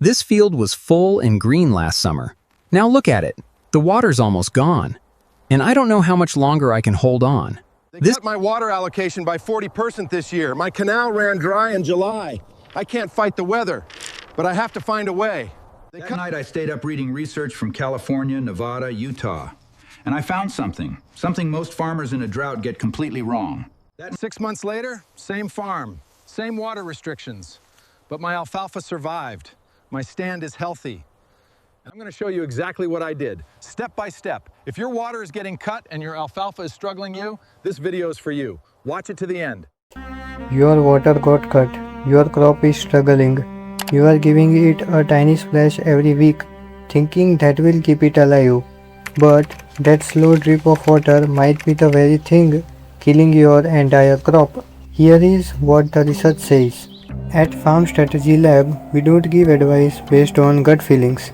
This field was full and green last summer. Now look at it. The water's almost gone. And I don't know how much longer I can hold on. They cut my water allocation by 40% this year. My canal ran dry in July. I can't fight the weather, but I have to find a way. That night I stayed up reading research from California, Nevada, Utah. And I found something most farmers in a drought get completely wrong. 6 months later, same farm, same water restrictions. But my alfalfa survived. My stand is healthy. I'm going to show you exactly what I did, step by step. If your water is getting cut and your alfalfa is struggling you, this video is for you. Watch it to the end. Your water got cut. Your crop is struggling. You are giving it a tiny splash every week, thinking that will keep it alive. But that slow drip of water might be the very thing killing your entire crop. Here is what the research says. At Farm Strategy Lab, we don't give advice based on gut feelings.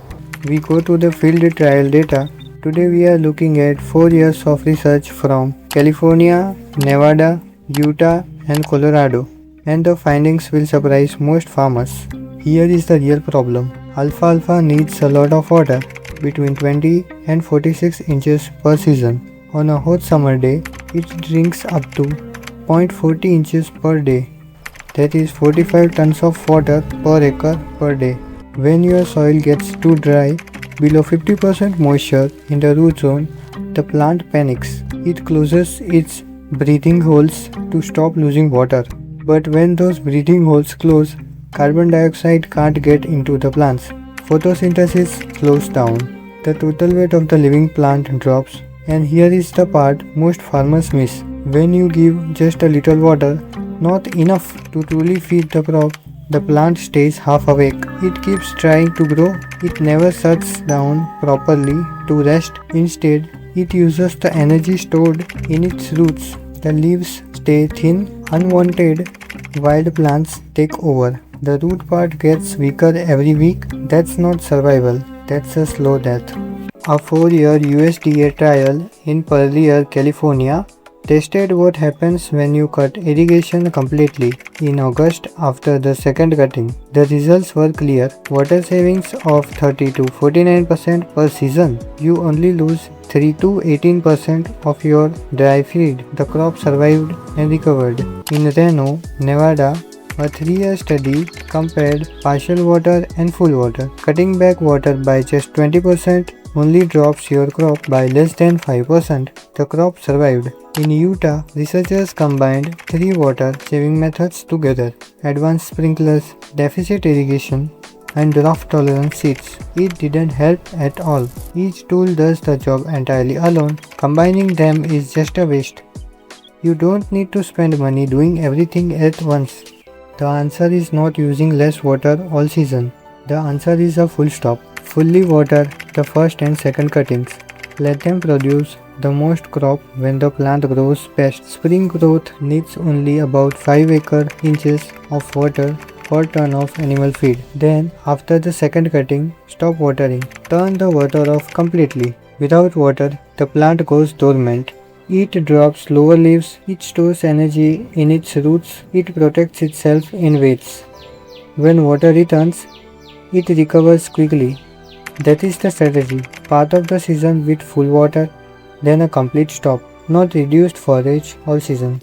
We go to the field trial data. Today we are looking at 4 years of research from California, Nevada, Utah and Colorado. And the findings will surprise most farmers. Here is the real problem. Alfalfa needs a lot of water, between 20 and 46 inches per season. On a hot summer day, it drinks up to 0.40 inches per day. That is 45 tons of water per acre per day. When your soil gets too dry, below 50% moisture in the root zone, the plant panics. It closes its breathing holes to stop losing water. But when those breathing holes close, carbon dioxide can't get into the plants. Photosynthesis slows down. The total weight of the living plant drops. And here is the part most farmers miss. When you give just a little water, not enough to truly feed the crop, the plant stays half awake. It keeps trying to grow. It never shuts down properly to rest. Instead, it uses the energy stored in its roots. The leaves stay thin, unwanted, wild plants take over. The root part gets weaker every week. That's not survival, that's a slow death. A 4-year USDA trial in Pearl, California tested what happens when you cut irrigation completely in August after the second cutting. The results were clear. Water savings of 30 to 49% per season. You only lose 3 to 18% of your dry feed. The crop survived and recovered. In Reno, Nevada, a 3-year study compared partial water and full water. Cutting back water by just 20% only drops your crop by less than 5%. The crop survived. In Utah, researchers combined 3 water-saving methods together: advanced sprinklers, deficit irrigation, and drought-tolerant seeds. It didn't help at all. Each tool does the job entirely alone. Combining them is just a waste. You don't need to spend money doing everything at once. The answer is not using less water all season. The answer is a full stop. Fully water the first and second cuttings. Let them produce the most crop when the plant grows best. Spring growth needs only about 5 inches of water per ton of animal feed. Then, after the second cutting, stop watering. Turn the water off completely. Without water, the plant goes dormant. It drops lower leaves, it stores energy in its roots, it protects itself in waves. When water returns, it recovers quickly. That is the strategy. Part of the season with full water, then a complete stop, not reduced forage all season.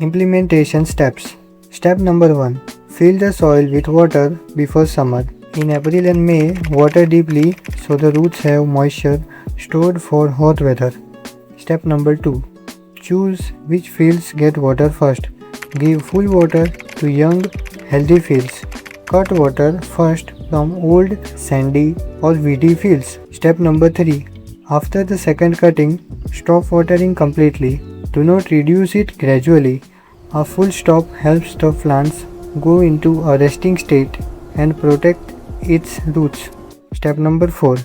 Implementation steps. Step number 1. Fill the soil with water before summer. In April and May, water deeply so the roots have moisture stored for hot weather. Step number 2. Choose which fields get water first. Give full water to young, healthy fields. Cut water first from old, sandy or weedy fields. Step number 3. After the second cutting, stop watering completely. Do not reduce it gradually. A full stop helps the plants go into a resting state and protect its roots. Step number 4.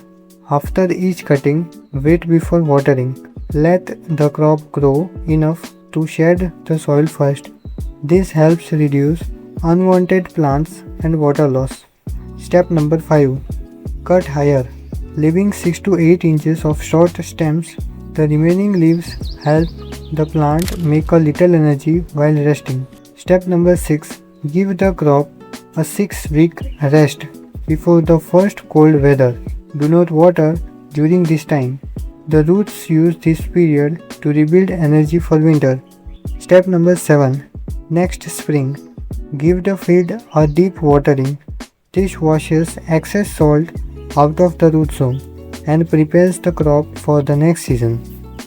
After each cutting, wait before watering. Let the crop grow enough to shed the soil first. This helps reduce unwanted plants and water loss. Step number 5. Cut higher. Leaving 6 to 8 inches of short stems, the remaining leaves help the plant make a little energy while resting. Step number 6. Give the crop a 6-week rest. before the first cold weather. Do not water during this time. The roots use this period to rebuild energy for winter. Step number 7. Next spring, give the field a deep watering. This washes excess salt out of the root zone and prepares the crop for the next season.